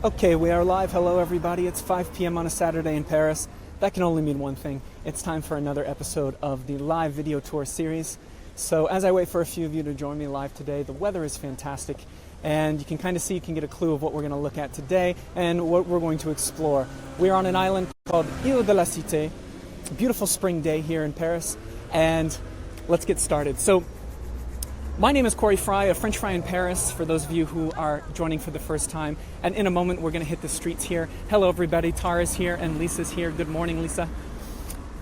Okay, we are live. Hello, everybody. It's 5 p.m. on a Saturday in Paris. That can only mean one thing. It's time for another episode of the live video tour series. So as I wait for a few of you to join me live today, the weather is fantastic. And you can kind of see, you can get a clue of what we're going to look at today and what we're going to explore. We're on an island called Île de la Cité. It's a beautiful spring day here in Paris. And let's get started. So my name is Corey Fry, a French fry in Paris, for those of you who are joining for the first time. And in a moment, we're going to hit the streets here. Hello, everybody. Tara's here and Lisa's here. Good morning, Lisa.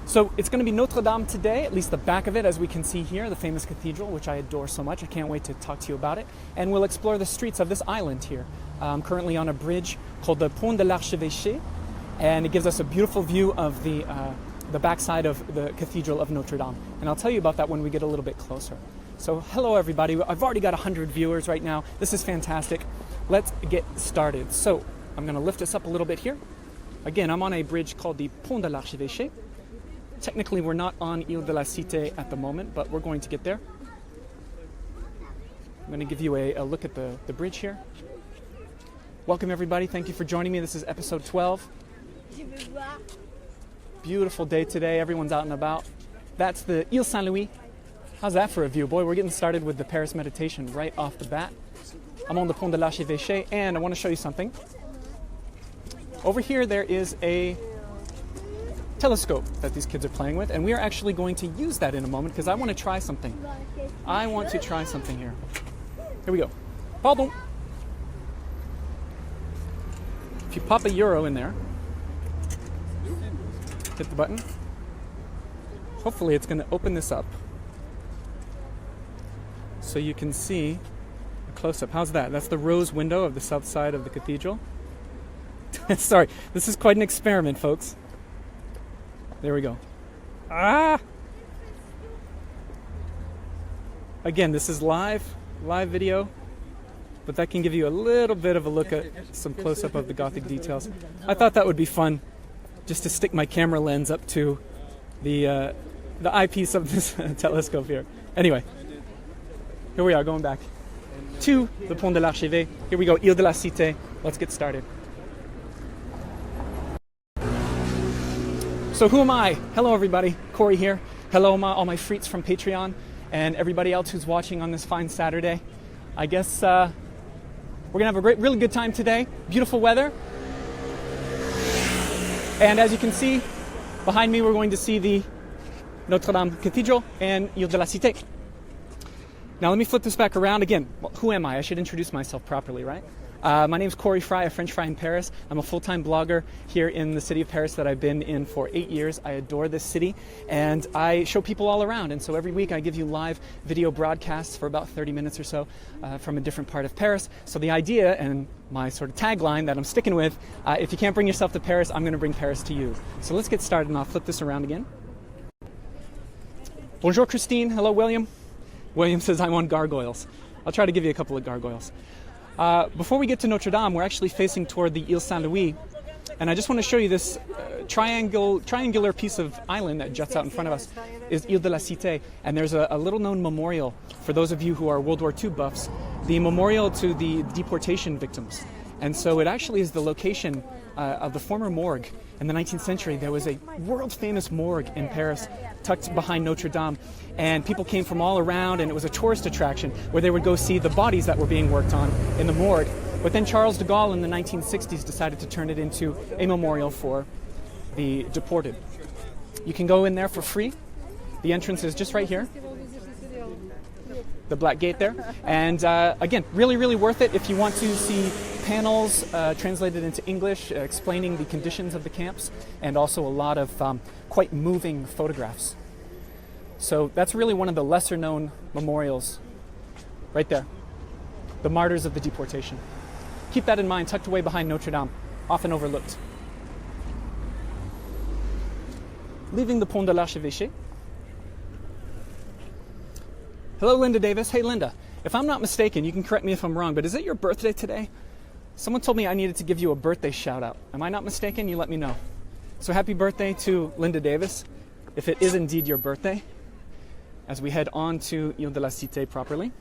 So it's going to be Notre Dame today, at least the back of it, as we can see here, the famous cathedral, which I adore so much. I can't wait to talk to you about it. And we'll explore the streets of this island here. I'm currently on a bridge called the Pont de l'Archevêché, and it gives us a beautiful view of the backside of the Cathedral of Notre Dame. And I'll tell you about that when we get a little bit closer. So hello everybody, I've already got 100 viewers right now. This is fantastic. Let's get started. So I'm going to lift us up a little bit here. Again, I'm on a bridge called the Pont de l'Archevêché. Technically we're not on Île de la Cité at the moment, but we're going to get there. I'm going to give you a look at the bridge here. Welcome everybody, thank you for joining me. This is episode 12. Beautiful day today, everyone's out and about. That's the Île Saint-Louis. How's that for a view? Boy, we're getting started with the Paris meditation right off the bat. I'm on the Pont de l'Archevêché, and I want to show you something. Over here, there is a telescope that these kids are playing with, and we are actually going to use that in a moment because I want to try something. I want to try something here. Here we go. Pardon. If you pop a euro in there, hit the button. Hopefully, it's going to open this up, so you can see a close-up. How's that? That's the rose window of the south side of the cathedral. Sorry, this is quite an experiment, folks. There we go. Ah! Again, this is live video, but that can give you a little bit of a look at some close-up of the Gothic details. I thought that would be fun, just to stick my camera lens up to the eyepiece of this telescope here. Anyway. Here we are, going back to the Pont de l'Archevêché. Here we go, Île de la Cité. Let's get started. So who am I? Hello, everybody. Corey here. Hello, all my freaks from Patreon and everybody else who's watching on this fine Saturday. I guess we're going to have a really good time today. Beautiful weather. And as you can see, behind me, we're going to see the Notre Dame Cathedral and Île de la Cité. Now let me flip this back around again. Well, who am I? I should introduce myself properly, right? My name is Corey Fry, a French fry in Paris. I'm a full-time blogger here in the city of Paris that I've been in for 8 years. I adore this city, and I show people all around. And so every week I give you live video broadcasts for about 30 minutes or so from a different part of Paris. So the idea and my sort of tagline that I'm sticking with, if you can't bring yourself to Paris, I'm going to bring Paris to you. So let's get started, and I'll flip this around again. Bonjour, Christine. Hello, William. William says I'm on gargoyles. I'll try to give you a couple of gargoyles. Before we get to Notre Dame, we're actually facing toward the Île Saint-Louis. And I just want to show you this triangular piece of island that juts out in front of us is Île de la Cité. And there's a little known memorial for those of you who are World War II buffs, the memorial to the deportation victims. And so it actually is the location of the former morgue. In the 19th century, there was a world-famous morgue in Paris tucked behind Notre Dame, and people came from all around, and it was a tourist attraction where they would go see the bodies that were being worked on in the morgue. But then Charles de Gaulle in the 1960s decided to turn it into a memorial for the deported. You can go in there for free. The entrance is just right here. The black gate there. And again, really, really worth it if you want to see panels translated into English explaining the conditions of the camps, and also a lot of quite moving photographs. So that's really one of the lesser known memorials right there. The martyrs of the deportation. Keep that in mind, tucked away behind Notre Dame, often overlooked. Leaving the Pont de l'Archevêché. Hello, Linda Davis. Hey, Linda. If I'm not mistaken, you can correct me if I'm wrong, but is it your birthday today? Someone told me I needed to give you a birthday shout out. Am I not mistaken? You let me know. So happy birthday to Linda Davis, if it is indeed your birthday, as we head on to Île de la Cité properly.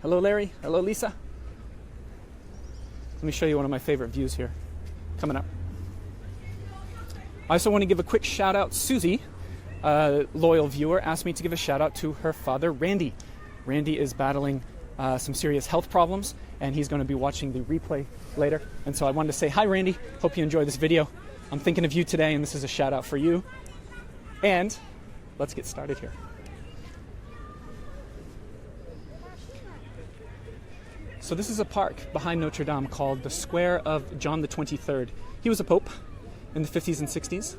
Hello, Larry. Hello, Lisa. Let me show you one of my favorite views here. Coming up. I also want to give a quick shout out. Susie, a loyal viewer, asked me to give a shout out to her father, Randy. Randy is battling some serious health problems, and he's going to be watching the replay later. And so I wanted to say hi, Randy. Hope you enjoy this video. I'm thinking of you today, and this is a shout out for you. And let's get started here. So this is a park behind Notre Dame called the Square of John the 23rd. He was a pope in the 50s and 60s.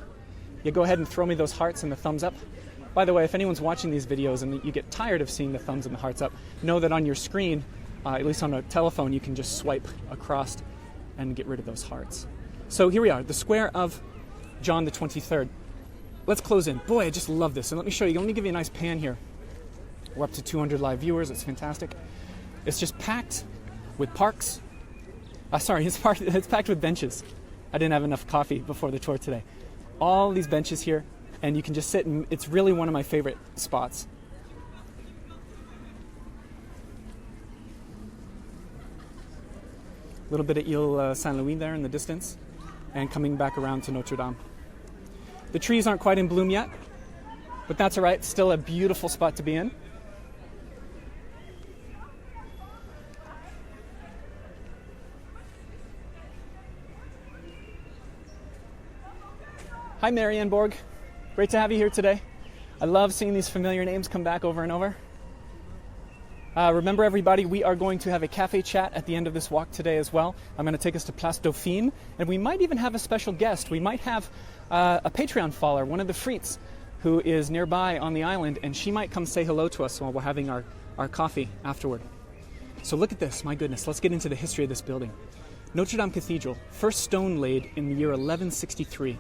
You go ahead and throw me those hearts and the thumbs up. By the way, if anyone's watching these videos and you get tired of seeing the thumbs and the hearts up, know that on your screen, at least on a telephone, you can just swipe across and get rid of those hearts. So here we are, the Square of John the 23rd. Let's close in. Boy, I just love this. And let me show you. Let me give you a nice pan here. We're up to 200 live viewers. It's fantastic. It's just packed with parks. It's packed with benches. I didn't have enough coffee before the tour today. All these benches here, and you can just sit, and it's really one of my favorite spots. A little bit of Île Saint-Louis there in the distance, and coming back around to Notre Dame. The trees aren't quite in bloom yet, but that's all right. Still a beautiful spot to be in. Hi, Marianne Borg. Great to have you here today. I love seeing these familiar names come back over and over. Remember, everybody, we are going to have a cafe chat at the end of this walk today as well. I'm going to take us to Place Dauphine, and we might even have a special guest. We might have a Patreon follower, one of the Frites, who is nearby on the island, and she might come say hello to us while we're having our coffee afterward. So look at this. My goodness. Let's get into the history of this building. Notre Dame Cathedral, first stone laid in the year 1163.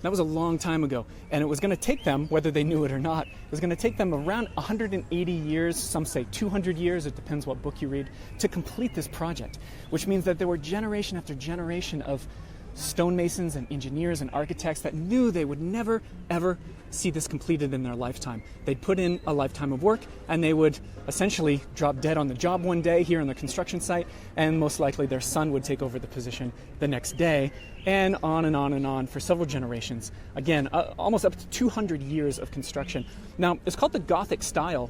That was a long time ago, and it was going to take them, whether they knew it or not, it was going to take them around 180 years, some say 200 years, it depends what book you read, to complete this project, which means that there were generation after generation of stonemasons and engineers and architects that knew they would never, ever see this completed in their lifetime. They'd put in a lifetime of work, and they would essentially drop dead on the job one day here on the construction site, and most likely their son would take over the position the next day, and on and on and on for several generations. Again, almost up to 200 years of construction. Now, it's called the Gothic Style.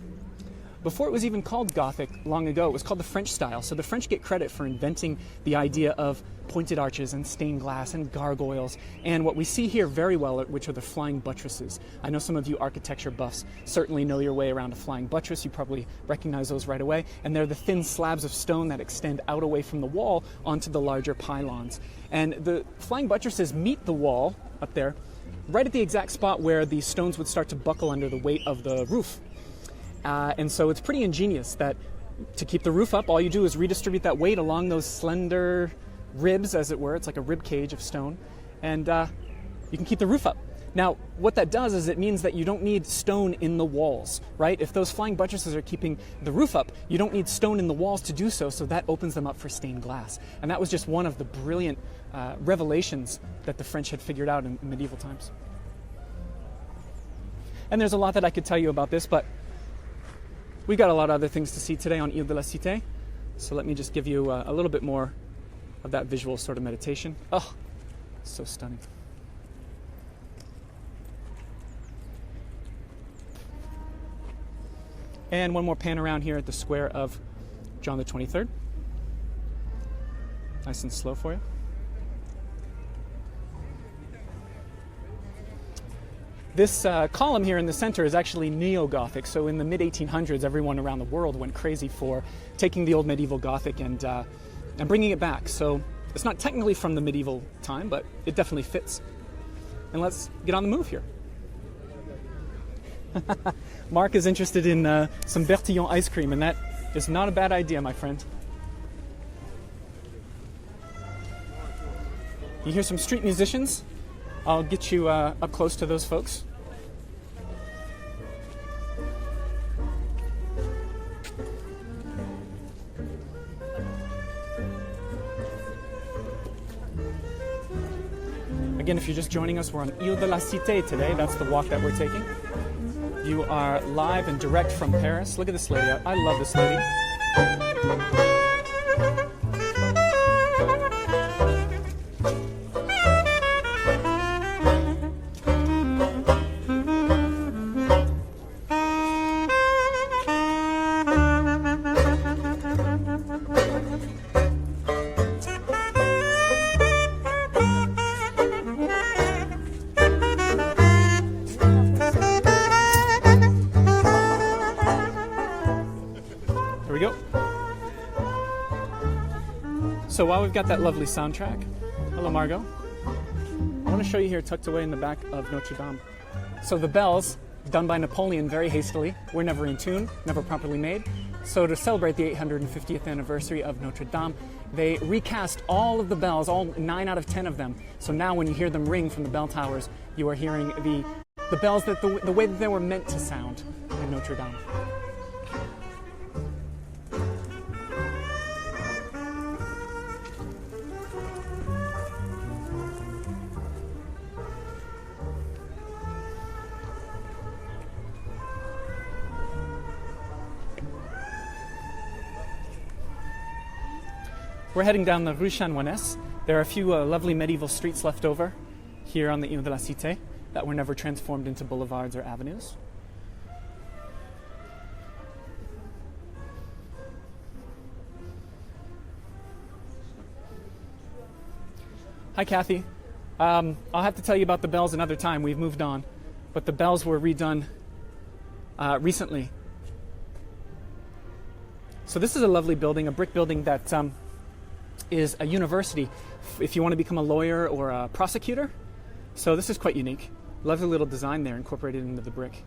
Before it was even called Gothic long ago, it was called the French style. So the French get credit for inventing the idea of pointed arches and stained glass and gargoyles, and what we see here very well, which are the flying buttresses. I know some of you architecture buffs certainly know your way around a flying buttress. You probably recognize those right away. And they're the thin slabs of stone that extend out away from the wall onto the larger pylons. And the flying buttresses meet the wall up there right at the exact spot where the stones would start to buckle under the weight of the roof. And so it's pretty ingenious that to keep the roof up, all you do is redistribute that weight along those slender ribs, as it were. It's like a rib cage of stone, and you can keep the roof up. Now, what that does is it means that you don't need stone in the walls, right? If those flying buttresses are keeping the roof up, you don't need stone in the walls to do so, so that opens them up for stained glass. And that was just one of the brilliant revelations that the French had figured out in medieval times. And there's a lot that I could tell you about this, but we got a lot of other things to see today on Île de la Cité, so let me just give you a little bit more of that visual sort of meditation. Oh, so stunning. And one more pan around here at the Square of John the 23rd. Nice and slow for you. This column here in the center is actually neo-Gothic. So in the mid-1800s, everyone around the world went crazy for taking the old medieval Gothic and bringing it back. So it's not technically from the medieval time, but it definitely fits. And let's get on the move here. Mark is interested in some Bertillon ice cream, and that is not a bad idea, my friend. You hear some street musicians? I'll get you up close to those folks. Again, if you're just joining us, we're on Île de la Cité today. That's the walk that we're taking. You are live and direct from Paris. Look at this lady. I love this lady. Here we go. So while we've got that lovely soundtrack, hello Margot, I want to show you here tucked away in the back of Notre Dame. So the bells, done by Napoleon very hastily, were never in tune, never properly made. So to celebrate the 850th anniversary of Notre Dame, they recast all of the bells, all 9 out of 10 of them. So now when you hear them ring from the bell towers, you are hearing the bells that the way that they were meant to sound in Notre Dame. We're heading down the Rue Chanoinesse. There are a few lovely medieval streets left over here on the Île de la Cité that were never transformed into boulevards or avenues. Hi, Kathy. I'll have to tell you about the bells another time. We've moved on. But the bells were redone recently. So this is a lovely building, a brick building that is a university if you want to become a lawyer or a prosecutor. So this is quite unique. Lovely little design there incorporated into the brick.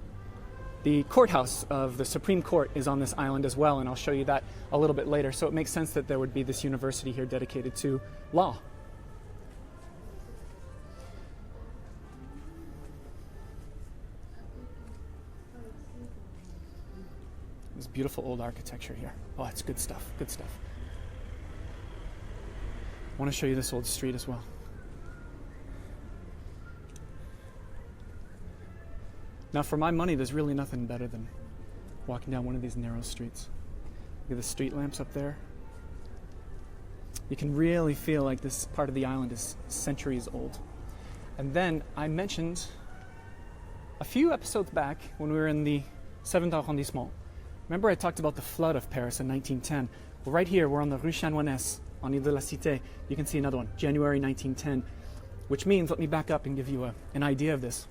The courthouse of the Supreme Court is on this island as well, and I'll show you that a little bit later. So it makes sense that there would be this university here dedicated to law. This beautiful old architecture here. Oh, it's good stuff, good stuff. I want to show you this old street as well. Now, for my money, there's really nothing better than walking down one of these narrow streets. Look at the street lamps up there. You can really feel like this part of the island is centuries old. And then I mentioned a few episodes back when we were in the 7th arrondissement. Remember I talked about the flood of Paris in 1910? Well, right here, we're on the Rue Chanoinesse, on Île de la Cité. You can see another one, January 1910, which means, let me back up and give you an idea of this.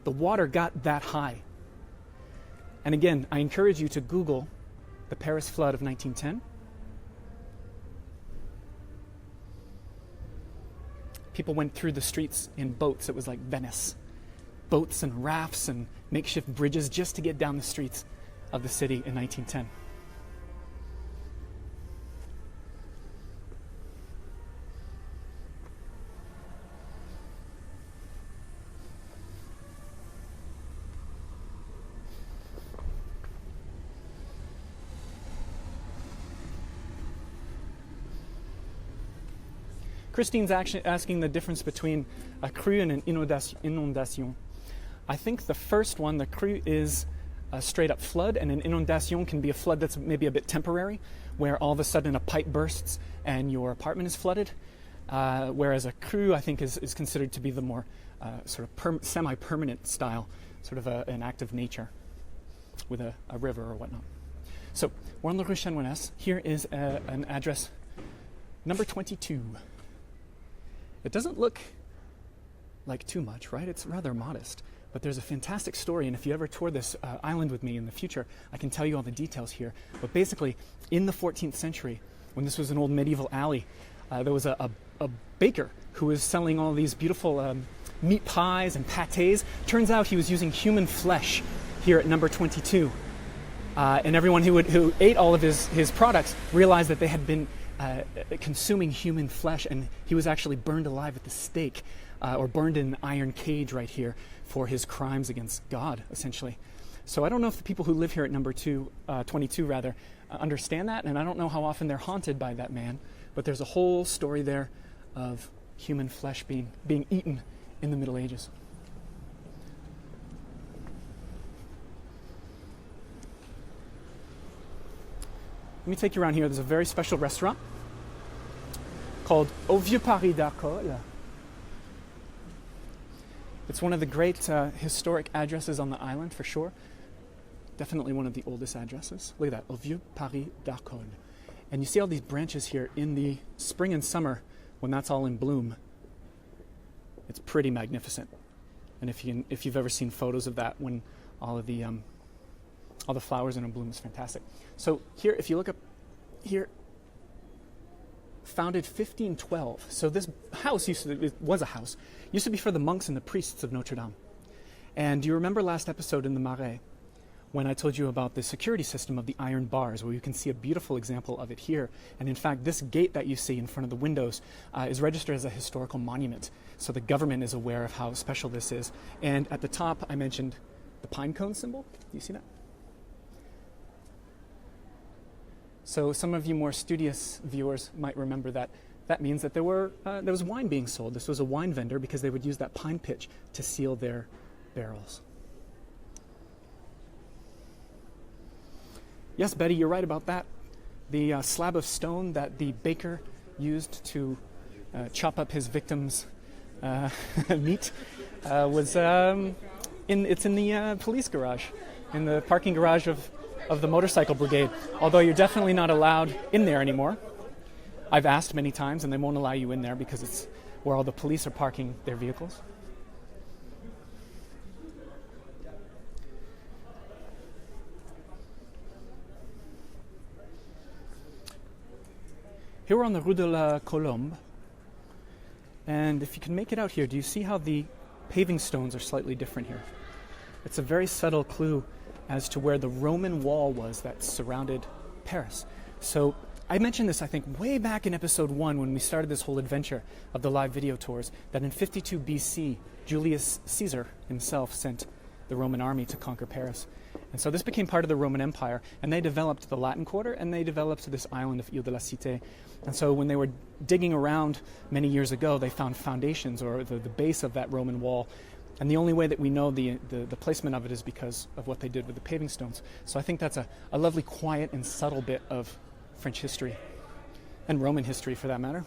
The water got that high. And again, I encourage you to Google the Paris flood of 1910. People went through the streets in boats. It was like Venice. Boats and rafts and makeshift bridges just to get down the streets of the city in 1910. Christine's actually asking the difference between a crue and an inondation. I think the first one, the crue, is a straight up flood, and an inondation can be a flood that's maybe a bit temporary, where all of a sudden a pipe bursts and your apartment is flooded. Whereas a crue, I think, is considered to be the more sort of semi-permanent style, sort of an act of nature with a river or whatnot. So we're on the Rue Chanoinesse. Here is an address, number 22. It doesn't look like too much, right? It's rather modest. But there's a fantastic story, and if you ever tour this island with me in the future, I can tell you all the details here. But basically, in the 14th century, when this was an old medieval alley, there was a baker who was selling all these beautiful meat pies and pâtés. Turns out he was using human flesh here at number 22. And everyone who ate all of his products realized that they had been consuming human flesh, and he was actually burned alive at the stake, or burned in an iron cage right here for his crimes against God, essentially. So I don't know if the people who live here at number 22 understand that, and I don't know how often they're haunted by that man, but there's a whole story there of human flesh being eaten in the Middle Ages. me take you around here. There's a very special restaurant called Au Vieux Paris d'Arcole. It's one of the great historic addresses on the island, for sure. Definitely one of the oldest addresses. Look at that, Au Vieux Paris d'Arcole. And you see all these branches here in the spring and summer when that's all in bloom. It's pretty magnificent. And if you've ever seen photos of that when all the flowers are in bloom, it's fantastic. So here, if you look up here, founded 1512. So this house used to be for the monks and the priests of Notre Dame. And do you remember last episode in the Marais when I told you about the security system of the iron bars, where you can see a beautiful example of it here? And in fact, this gate that you see in front of the windows is registered as a historical monument. So the government is aware of how special this is. And at the top, I mentioned the pine cone symbol. Do you see that? So some of you more studious viewers might remember that that means that there was wine being sold. This was a wine vendor because they would use that pine pitch to seal their barrels. Yes, Betty, you're right about that. The slab of stone that the baker used to chop up his victims' meat was it's in the police garage, in the parking garage of the motorcycle brigade, although you're definitely not allowed in there anymore. I've asked many times and they won't allow you in there because it's where all the police are parking their vehicles. Here we're on the Rue de la Colombe, and if you can make it out here, do you see how the paving stones are slightly different here? It's a very subtle clue as to where the Roman wall was that surrounded Paris. So I mentioned this, I think, way back in episode 1 when we started this whole adventure of the live video tours, that in 52 BC, Julius Caesar himself sent the Roman army to conquer Paris. And so this became part of the Roman Empire, and they developed the Latin Quarter, and they developed this island of Île de la Cité. And so when they were digging around many years ago, they found foundations, or the base of that Roman wall. And the only way that we know the placement of it is because of what they did with the paving stones. So I think that's a lovely, quiet, and subtle bit of French history, and Roman history for that matter.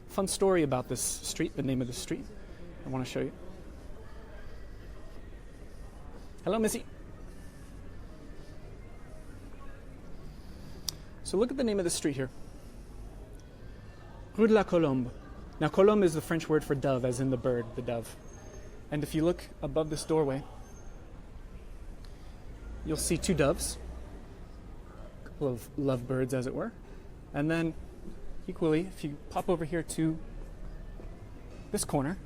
Fun story about this street, the name of the street, I want to show you. Hello, Missy. So look at the name of the street here. Rue de la Colombe. Now, colombe is the French word for dove, as in the bird, the dove. And if you look above this doorway, you'll see two doves, a couple of lovebirds, as it were. And then, equally, if you pop over here to this corner,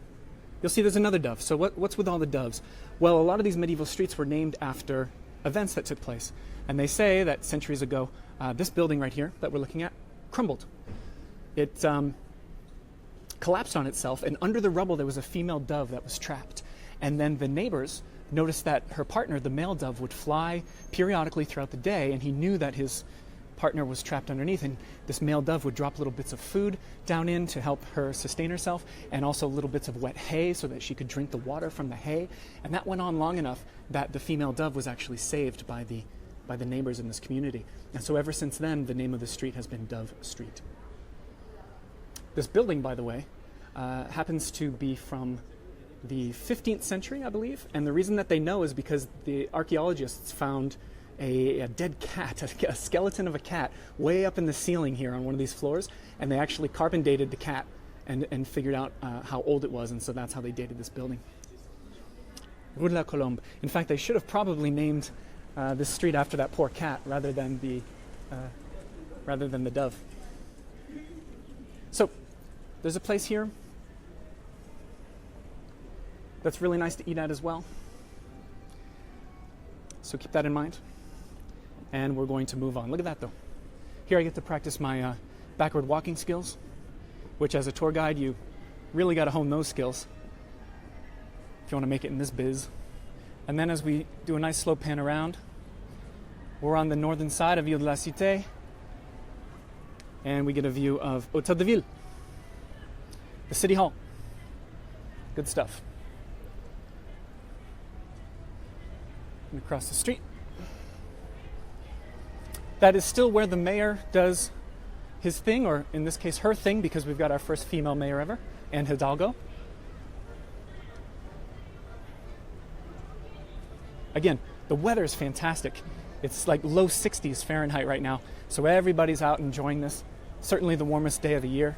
you'll see there's another dove. So what's with all the doves? Well, a lot of these medieval streets were named after events that took place. And they say that centuries ago, this building right here that we're looking at crumbled. It collapsed on itself, and under the rubble there was a female dove that was trapped. And then the neighbors noticed that her partner, the male dove, would fly periodically throughout the day, and he knew that his partner was trapped underneath, and this male dove would drop little bits of food down in to help her sustain herself, and also little bits of wet hay so that she could drink the water from the hay. And that went on long enough that the female dove was actually saved by the neighbors in this community. And so ever since then, the name of the street has been Dove Street. This building, by the way, happens to be from the 15th century, I believe. And the reason that they know is because the archaeologists found a dead cat, a skeleton of a cat, way up in the ceiling here on one of these floors. And they actually carbon dated the cat and figured out how old it was. And so that's how they dated this building. Rue de la Colombe. In fact, they should have probably named this street after that poor cat rather than the dove. So there's a place here that's really nice to eat at as well. So keep that in mind. And we're going to move on. Look at that, though. Here I get to practice my backward walking skills, which as a tour guide, you really got to hone those skills if you want to make it in this biz. And then as we do a nice slow pan around, we're on the northern side of Île de la Cité, and we get a view of Hôtel de Ville, the city hall. Good stuff. and across the street. That is still where the mayor does his thing, or in this case her thing, because we've got our first female mayor ever, Anne Hidalgo. Again, the weather is fantastic. It's like low 60s Fahrenheit right now, so everybody's out enjoying this. Certainly the warmest day of the year.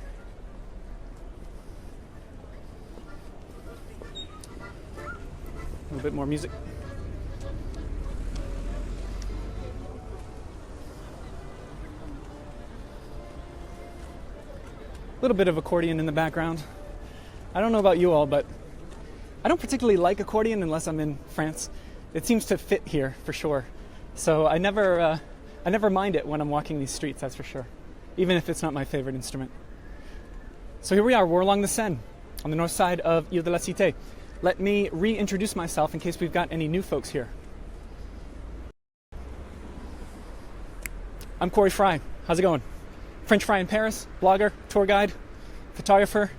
A little bit more music. A little bit of accordion in the background. I don't know about you all, but I don't particularly like accordion unless I'm in France. It seems to fit here for sure. So I never mind it when I'm walking these streets, that's for sure, even if it's not my favorite instrument. So here we are, we're along the Seine, on the north side of Île de la Cité. Let me reintroduce myself in case we've got any new folks here. I'm Corey Fry. How's it going? French fry in Paris, blogger, tour guide, photographer,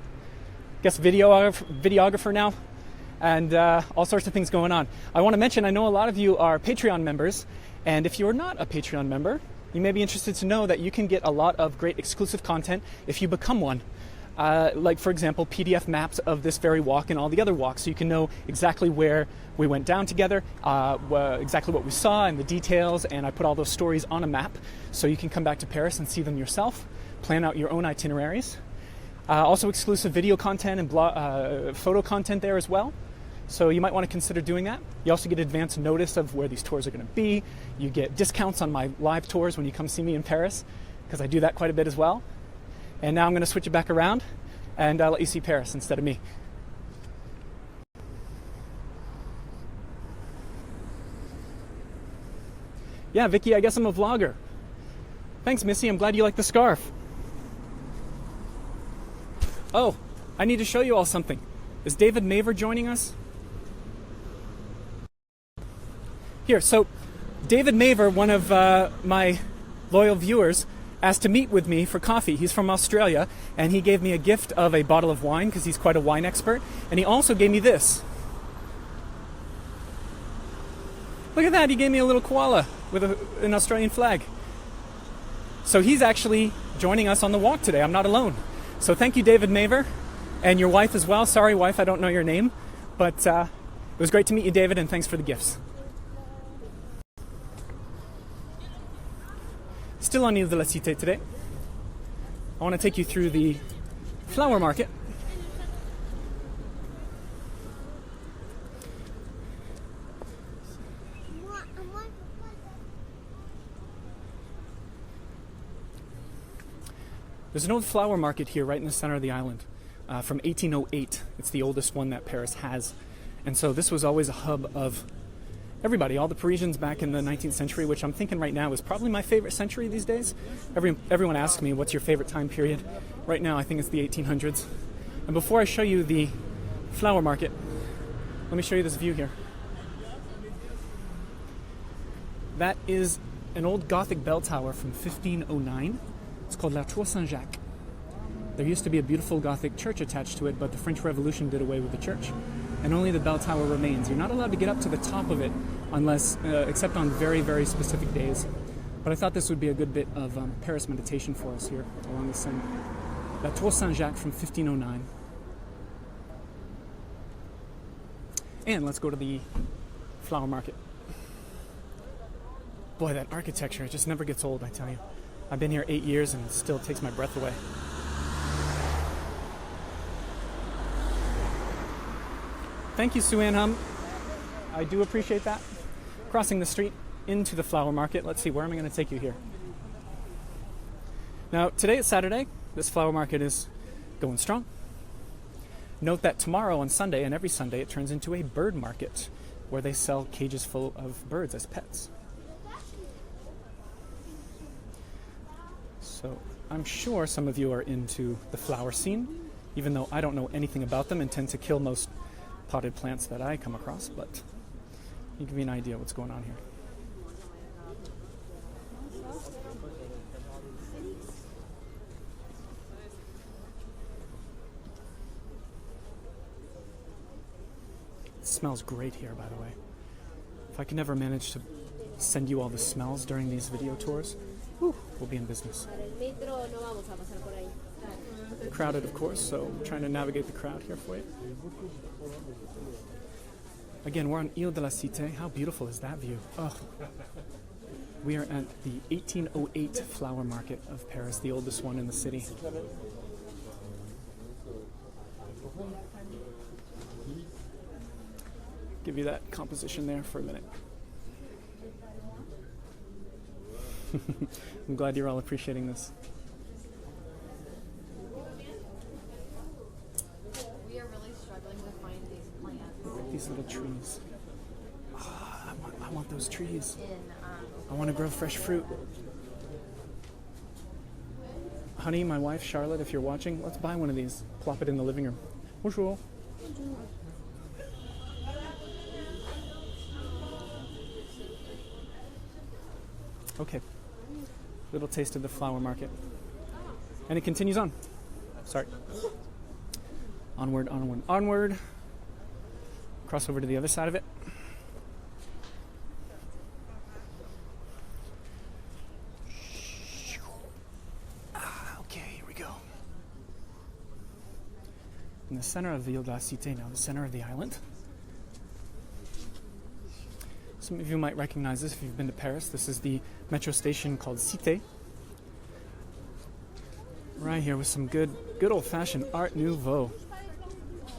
guess videographer now, and all sorts of things going on. I want to mention, I know a lot of you are Patreon members, and if you're not a Patreon member, you may be interested to know that you can get a lot of great exclusive content if you become one. Like, for example, PDF maps of this very walk and all the other walks, so you can know exactly where we went down together, exactly what we saw and the details, and I put all those stories on a map so you can come back to Paris and see them yourself, plan out your own itineraries. Also exclusive video content and photo content there as well, so you might want to consider doing that. You also get advance notice of where these tours are going to be. You get discounts on my live tours when you come see me in Paris, because I do that quite a bit as well. And now I'm going to switch it back around and let you see Paris instead of me. Yeah, Vicky, I guess I'm a vlogger. Thanks, Missy. I'm glad you like the scarf. Oh, I need to show you all something. Is David Maver joining us? Here, so David Maver, one of my loyal viewers, asked to meet with me for coffee. He's from Australia, and he gave me a gift of a bottle of wine because he's quite a wine expert, and he also gave me this. Look at that, he gave me a little koala with an Australian flag. So he's actually joining us on the walk today. I'm not alone. So thank you, David Maver, and your wife as well. Sorry, wife, I don't know your name, but it was great to meet you, David, and thanks for the gifts. Still on Île de la Cité today. I want to take you through the flower market. There's an old flower market here right in the center of the island from 1808. It's the oldest one that Paris has. And so this was always a hub of everybody, all the Parisians back in the 19th century, which I'm thinking right now is probably my favorite century these days. Everyone asks me, what's your favorite time period? Right now, I think it's the 1800s. And before I show you the flower market, let me show you this view here. That is an old Gothic bell tower from 1509. It's called La Tour Saint-Jacques. There used to be a beautiful Gothic church attached to it, but the French Revolution did away with the church, and only the bell tower remains. You're not allowed to get up to the top of it unless, except on very, very specific days. But I thought this would be a good bit of Paris meditation for us here along the Seine. La Tour Saint-Jacques from 1509. And let's go to the flower market. Boy, that architecture, it just never gets old, I tell you. I've been here 8 years and it still takes my breath away. Thank you, Sue Ann Hum. I do appreciate that. Crossing the street into the flower market. Let's see, where am I going to take you here? Now, today is Saturday. This flower market is going strong. Note that tomorrow on Sunday, and every Sunday, it turns into a bird market where they sell cages full of birds as pets. So I'm sure some of you are into the flower scene, even though I don't know anything about them and tend to kill most potted plants that I come across, but you give me an idea what's going on here. It smells great here, by the way. If I can never manage to send you all the smells during these video tours, we'll be in business. Crowded, of course, so I'm trying to navigate the crowd here for you. Again, we're on Île de la Cité. How beautiful is that view? Oh. We are at the 1808 flower market of Paris, the oldest one in the city. Give you that composition there for a minute. I'm glad you're all appreciating this. We are really struggling to find these plants. Look at these little trees. Oh, I want those trees. I want to grow fresh fruit. Honey, my wife, Charlotte, if you're watching, let's buy one of these. Plop it in the living room. Bonjour. Okay. Little taste of the flower market. And it continues on. Sorry. Onward, onward, onward. Cross over to the other side of it. Okay, here we go. In the center of Île de la Cité now, the center of the island. Some of you might recognize this if you've been to Paris. This is the metro station called Cité. Right here with some good old-fashioned Art Nouveau.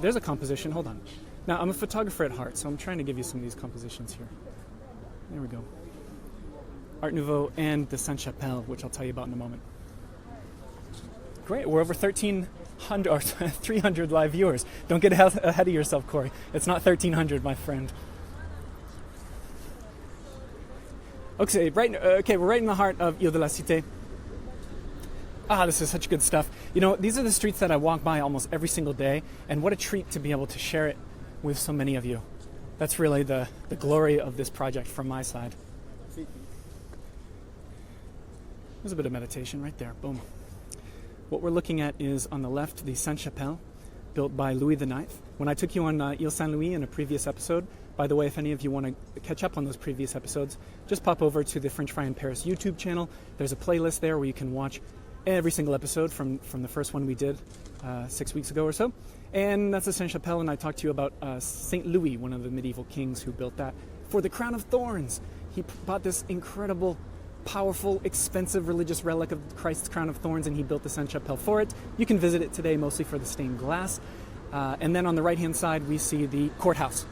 There's a composition. Hold on. Now, I'm a photographer at heart, so I'm trying to give you some of these compositions here. There we go. Art Nouveau and the Sainte-Chapelle, which I'll tell you about in a moment. Great. We're over 1,300 or 300 live viewers. Don't get ahead of yourself, Corey. It's not 1,300, my friend. Okay, we're right in the heart of Île de la Cité. This is such good stuff. You know, these are the streets that I walk by almost every single day, and what a treat to be able to share it with so many of you. That's really the glory of this project from my side. There's a bit of meditation right there. Boom. What we're looking at is, on the left, the Sainte-Chapelle, built by Louis IX. When I took you on Île Saint-Louis in a previous episode, by the way, if any of you want to catch up on those previous episodes, just pop over to the French Fry in Paris YouTube channel. There's a playlist there where you can watch every single episode from the first one we did 6 weeks ago or so. And that's the Sainte-Chapelle, and I talked to you about St. Louis, one of the medieval kings who built that for the crown of thorns. He bought this incredible, powerful, expensive religious relic of Christ's crown of thorns, and he built the Sainte-Chapelle for it. You can visit it today mostly for the stained glass. And then on the right-hand side, we see the courthouse,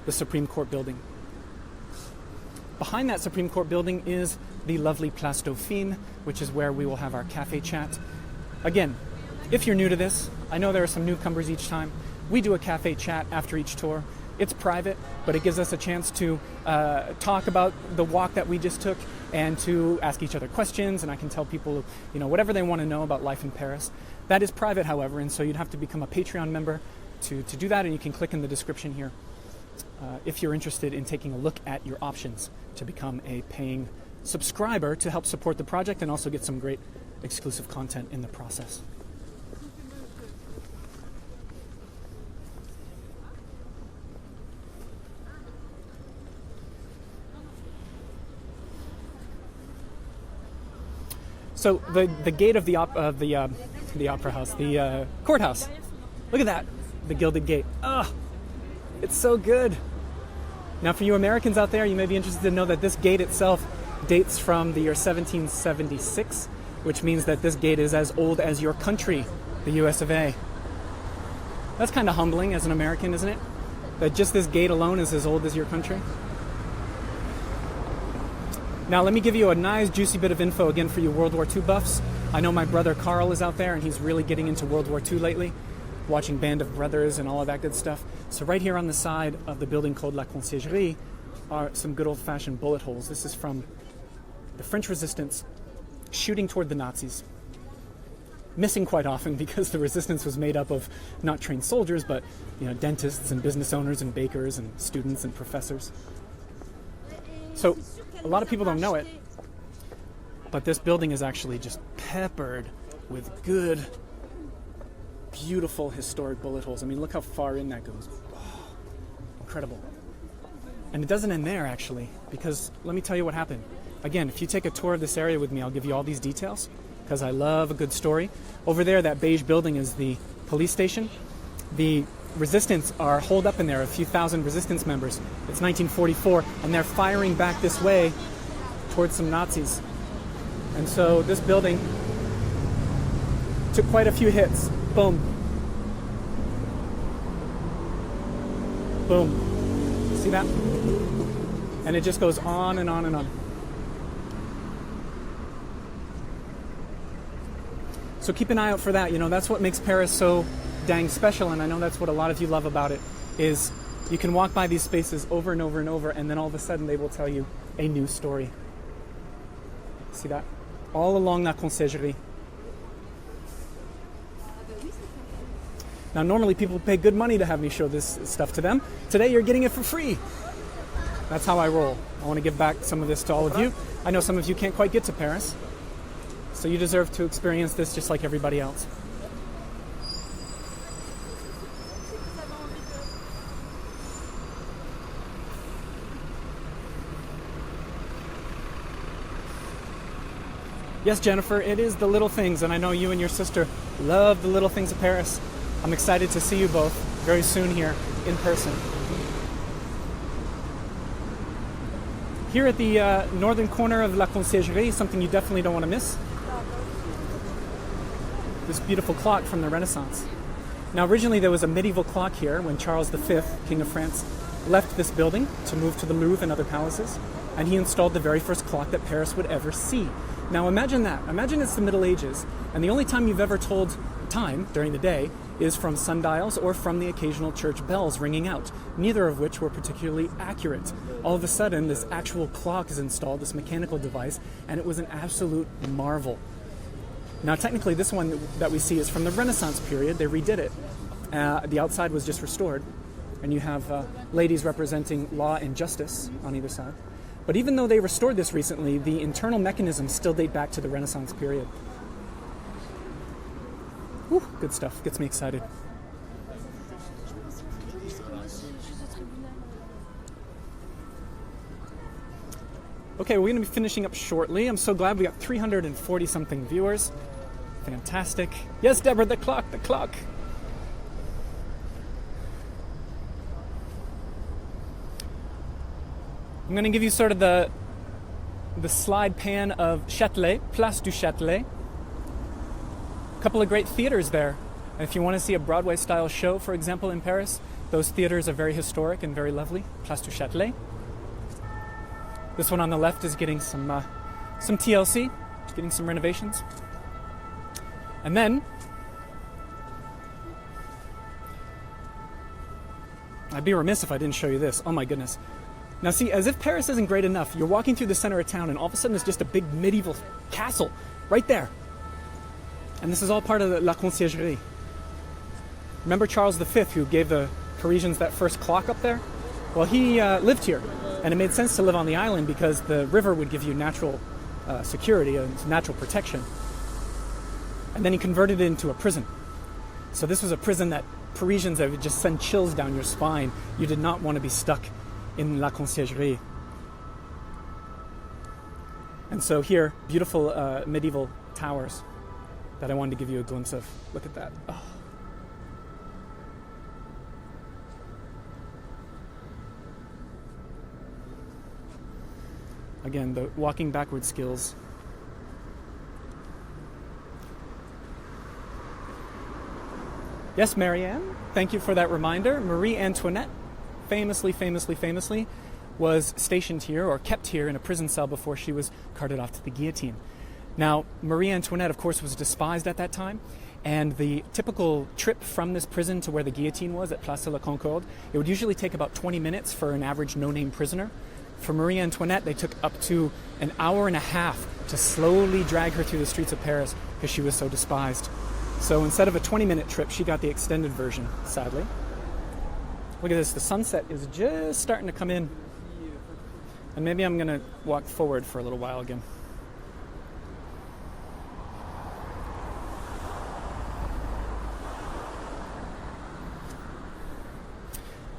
the Supreme Court building. Behind that Supreme Court building is the lovely Place Dauphine, which is where we will have our cafe chat. Again, if you're new to this, I know there are some newcomers each time. We do a cafe chat after each tour. It's private, but it gives us a chance to talk about the walk that we just took and to ask each other questions, and I can tell people, whatever they want to know about life in Paris. That is private, however, and so you'd have to become a Patreon member to do that, and you can click in the description here if you're interested in taking a look at your options to become a paying subscriber to help support the project and also get some great exclusive content in the process. So the gate of the opera house, the courthouse. Look at that, the Gilded Gate. It's so good. Now, for you Americans out there, you may be interested to know that this gate itself dates from the year 1776, which means that this gate is as old as your country, the US of A. That's kind of humbling as an American, isn't it? That just this gate alone is as old as your country. Now, let me give you a nice, juicy bit of info again for you World War II buffs. I know my brother Carl is out there, and he's really getting into World War II lately, watching Band of Brothers and all of that good stuff. So right here on the side of the building called La Conciergerie are some good old-fashioned bullet holes. This is from the French resistance shooting toward the Nazis. Missing quite often because the resistance was made up of not trained soldiers, but dentists and business owners and bakers and students and professors. So a lot of people don't know it, but this building is actually just peppered with good, beautiful historic bullet holes. I mean, look how far in that goes. Oh, incredible. And it doesn't end there, actually, because let me tell you what happened. Again, if you take a tour of this area with me, I'll give you all these details, because I love a good story. Over there, that beige building is the police station. The resistance are holed up in there, a few thousand resistance members. It's 1944, and they're firing back this way towards some Nazis. And so this building took quite a few hits. Boom. Boom. See that? And it just goes on and on and on. So keep an eye out for that. You know, that's what makes Paris so dang special, and I know that's what a lot of you love about it, is you can walk by these spaces over and over and over, and then all of a sudden they will tell you a new story. See that? All along La Conciergerie. Now, normally people pay good money to have me show this stuff to them. Today, you're getting it for free. That's how I roll. I want to give back some of this to all of you. I know some of you can't quite get to Paris, so you deserve to experience this just like everybody else. Yes, Jennifer, it is the little things, and I know you and your sister love the little things of Paris. I'm excited to see you both very soon here in person. Here at the northern corner of La Conciergerie, something you definitely don't want to miss. This beautiful clock from the Renaissance. Now, originally there was a medieval clock here when Charles V, King of France, left this building to move to the Louvre and other palaces, and he installed the very first clock that Paris would ever see. Now imagine that. Imagine it's the Middle Ages, and the only time you've ever told time during the day is from sundials or from the occasional church bells ringing out, neither of which were particularly accurate. All of a sudden, this actual clock is installed, this mechanical device, and it was an absolute marvel. Now, technically, this one that we see is from the Renaissance period. They redid it. The outside was just restored, and you have ladies representing law and justice on either side. But even though they restored this recently, the internal mechanisms still date back to the Renaissance period. Whew, good stuff. Gets me excited. Okay, we're going to be finishing up shortly. I'm so glad we got 340-something viewers. Fantastic. Yes, Deborah, the clock, the clock. I'm going to give you sort of the slide pan of Châtelet, Place du Châtelet. A couple of great theaters there. And if you want to see a Broadway-style show, for example, in Paris, those theaters are very historic and very lovely. Place du Châtelet. This one on the left is getting some TLC, it's getting some renovations. And then, I'd be remiss if I didn't show you this. Oh my goodness. Now see, as if Paris isn't great enough, you're walking through the center of town and all of a sudden there's just a big medieval castle right there. And this is all part of the La Conciergerie. Remember Charles V, who gave the Parisians that first clock up there? Well, he lived here, and it made sense to live on the island because the river would give you natural security and natural protection. And then he converted it into a prison. So this was a prison that Parisians that would just send chills down your spine. You did not want to be stuck in La Conciergerie. And so here, beautiful medieval towers that I wanted to give you a glimpse of. Look at that. Oh. Again, the walking backward skills. Yes, Marianne, thank you for that reminder. Marie Antoinette famously was stationed here or kept here in a prison cell before she was carted off to the guillotine. Now, Marie Antoinette, of course, was despised at that time, and the typical trip from this prison to where the guillotine was at Place de la Concorde, it would usually take about 20 minutes for an average no-name prisoner. For Marie Antoinette, they took up to an hour and a half to slowly drag her through the streets of Paris because she was so despised. So instead of a 20-minute trip, she got the extended version, sadly. Look at this, the sunset is just starting to come in. And maybe I'm going to walk forward for a little while again.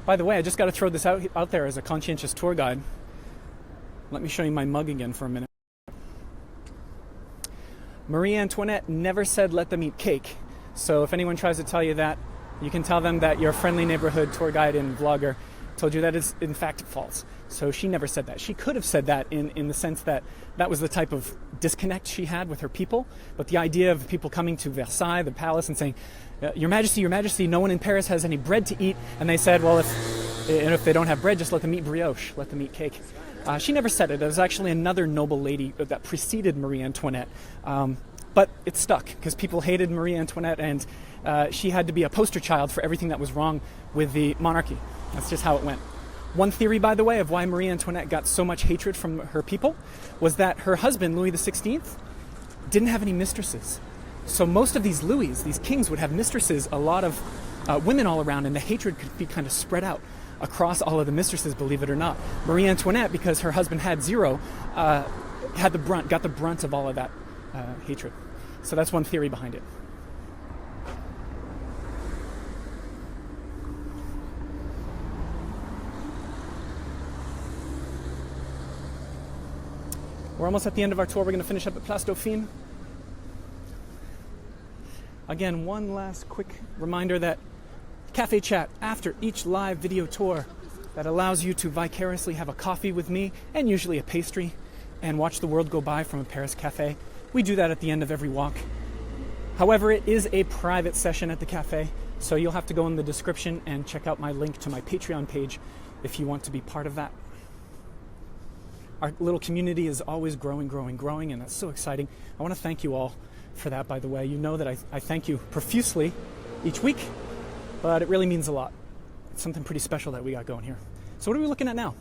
By the way, I just got to throw this out there as a conscientious tour guide. Let me show you my mug again for a minute. Marie Antoinette never said let them eat cake. So if anyone tries to tell you that, you can tell them that your friendly neighborhood tour guide and vlogger told you that is in fact false. So she never said that. She could have said that in the sense that that was the type of disconnect she had with her people. But the idea of people coming to Versailles, the palace, and saying, Your Majesty, no one in Paris has any bread to eat. And they said, well, if they don't have bread, just let them eat brioche, let them eat cake. She never said it. It was actually another noble lady that preceded Marie Antoinette. But it stuck because people hated Marie Antoinette, and she had to be a poster child for everything that was wrong with the monarchy. That's just how it went. One theory, by the way, of why Marie Antoinette got so much hatred from her people was that her husband, Louis XVI, didn't have any mistresses. So most of these Louis, these kings, would have mistresses, a lot of women all around, and the hatred could be kind of spread out across all of the mistresses, believe it or not. Marie Antoinette, because her husband had zero, got the brunt of all of that hatred. So that's one theory behind it. We're almost at the end of our tour. We're going to finish up at Place Dauphine. Again, one last quick reminder that cafe chat after each live video tour that allows you to vicariously have a coffee with me and usually a pastry and watch the world go by from a Paris cafe. We do that at the end of every walk. However, it is a private session at the cafe, so you'll have to go in the description and check out my link to my Patreon page if you want to be part of that. Our little community is always growing, and that's so exciting. I want to thank you all for that, by the way. You know that I thank you profusely each week, but it really means a lot. It's something pretty special that we got going here. So what are we looking at now?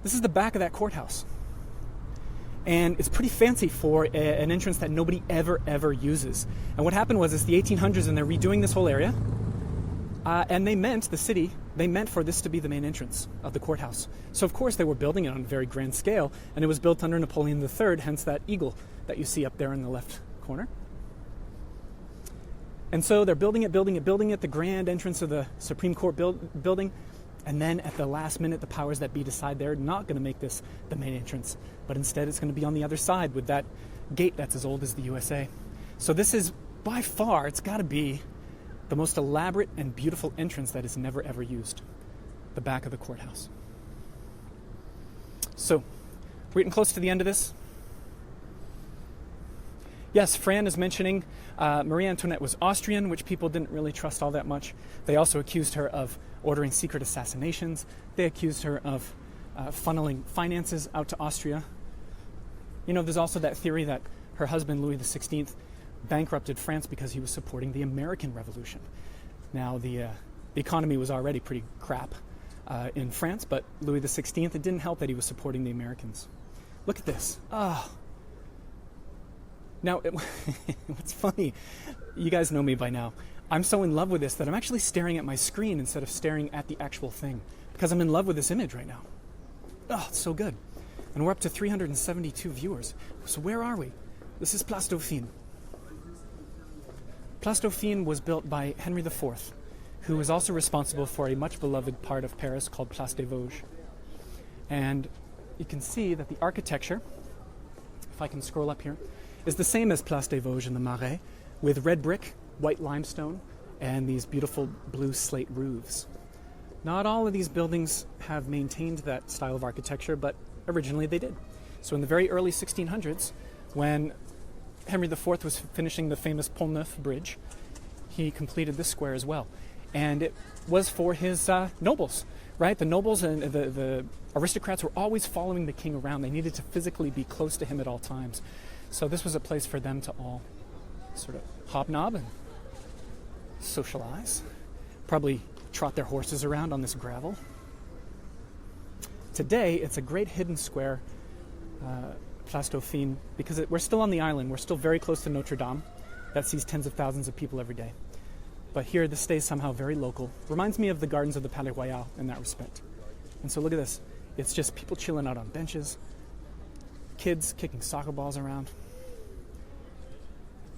This is the back of that courthouse. And it's pretty fancy for an entrance that nobody ever uses. And what happened was, it's the 1800s and they're redoing this whole area. And they meant for this to be the main entrance of the courthouse. So of course they were building it on a very grand scale, and it was built under Napoleon III, hence that eagle that you see up there in the left corner. And so they're building it, the grand entrance of the Supreme Court building. And then at the last minute, the powers that be decide they're not going to make this the main entrance, but instead it's going to be on the other side with that gate that's as old as the USA. So this is, by far, it's got to be the most elaborate and beautiful entrance that is never ever used. The back of the courthouse. So, we're getting close to the end of this. Yes, Fran is mentioning Marie Antoinette was Austrian, which people didn't really trust all that much. They also accused her of ordering secret assassinations. They accused her of funneling finances out to Austria. You know, there's also that theory that her husband, Louis XVI, bankrupted France because he was supporting the American Revolution. Now, the economy was already pretty crap in France, but Louis XVI, it didn't help that he was supporting the Americans. Look at this. Oh. Now, what's funny, you guys know me by now. I'm so in love with this that I'm actually staring at my screen instead of staring at the actual thing, because I'm in love with this image right now. Oh, it's so good. And we're up to 372 viewers. So where are we? This is Place Dauphine. Place Dauphine was built by Henry IV, who was also responsible for a much beloved part of Paris called Place des Vosges. And you can see that the architecture, if I can scroll up here, is the same as Place des Vosges in the Marais, with red brick, white limestone, and these beautiful blue slate roofs. Not all of these buildings have maintained that style of architecture, but originally they did. So in the very early 1600s, when Henry IV was finishing the famous Pont Neuf bridge, he completed this square as well. And it was for his nobles, right? The nobles and the aristocrats were always following the king around. They needed to physically be close to him at all times. So this was a place for them to all sort of hobnob and socialize, probably trot their horses around on this gravel. Today, it's a great hidden square, Place Dauphine, because we're still on the island. We're still very close to Notre Dame. That sees tens of thousands of people every day. But here, this stays somehow very local. Reminds me of the gardens of the Palais Royal in that respect. And so look at this. It's just people chilling out on benches, kids kicking soccer balls around.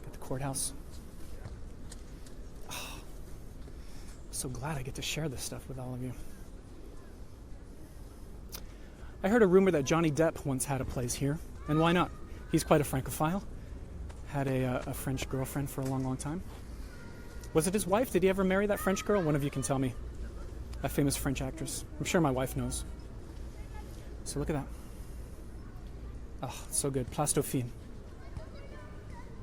Got the courthouse. Oh, so glad I get to share this stuff with all of you. I heard a rumor that Johnny Depp once had a place here, and why not? He's quite a Francophile. Had a French girlfriend for a long, long time. Was it his wife? Did he ever marry that French girl? One of you can tell me. A famous French actress. I'm sure my wife knows. So look at that. Oh, so good. Place Dauphine.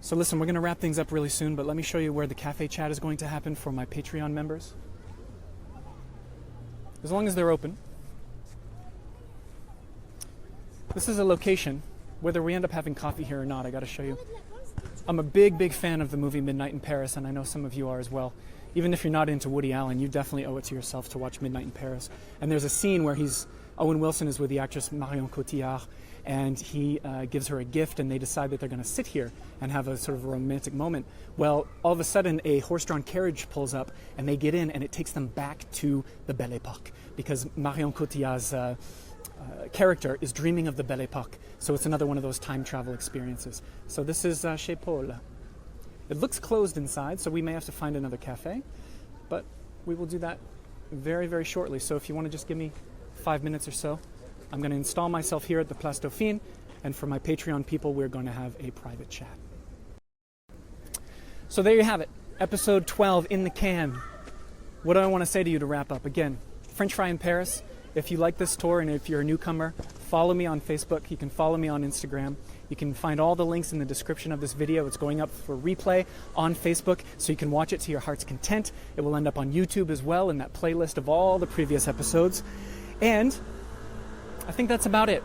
So listen, we're going to wrap things up really soon, but let me show you where the cafe chat is going to happen for my Patreon members. As long as they're open. This is a location, whether we end up having coffee here or not, I got to show you. I'm a big, big fan of the movie Midnight in Paris, and I know some of you are as well. Even if you're not into Woody Allen, you definitely owe it to yourself to watch Midnight in Paris. And there's a scene where Owen Wilson is with the actress Marion Cotillard, and he gives her a gift, and they decide that they're going to sit here and have a sort of a romantic moment. Well, all of a sudden, a horse-drawn carriage pulls up, and they get in, and it takes them back to the Belle Époque, because Marion Cotillard's character is dreaming of the Belle Époque. So it's another one of those time travel experiences. So this is Chez Paul. It looks closed inside, so we may have to find another cafe, but we will do that very, very shortly. So if you want to just give me 5 minutes or so, I'm going to install myself here at the Place Dauphine, and for my Patreon people, we're going to have a private chat. So there you have it, episode 12 in the can. What do I want to say to you to wrap up? Again, French Fry in Paris. If you like this tour and if you're a newcomer, follow me on Facebook. You can follow me on Instagram. You can find all the links in the description of this video. It's going up for replay on Facebook, so you can watch it to your heart's content. It will end up on YouTube as well in that playlist of all the previous episodes. And I think that's about it.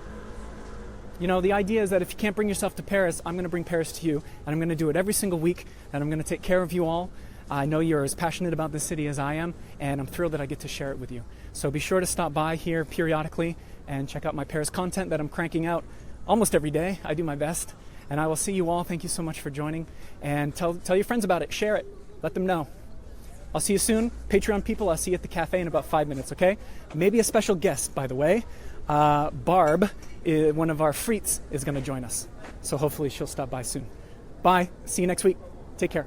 You know, the idea is that if you can't bring yourself to Paris, I'm going to bring Paris to you, and I'm going to do it every single week, and I'm going to take care of you all. I know you're as passionate about this city as I am, and I'm thrilled that I get to share it with you. So be sure to stop by here periodically and check out my Paris content that I'm cranking out almost every day. I do my best. And I will see you all. Thank you so much for joining. And tell your friends about it. Share it. Let them know. I'll see you soon. Patreon people, I'll see you at the cafe in about 5 minutes, okay? Maybe a special guest, by the way. Barb, one of our frites, is going to join us. So hopefully she'll stop by soon. Bye. See you next week. Take care.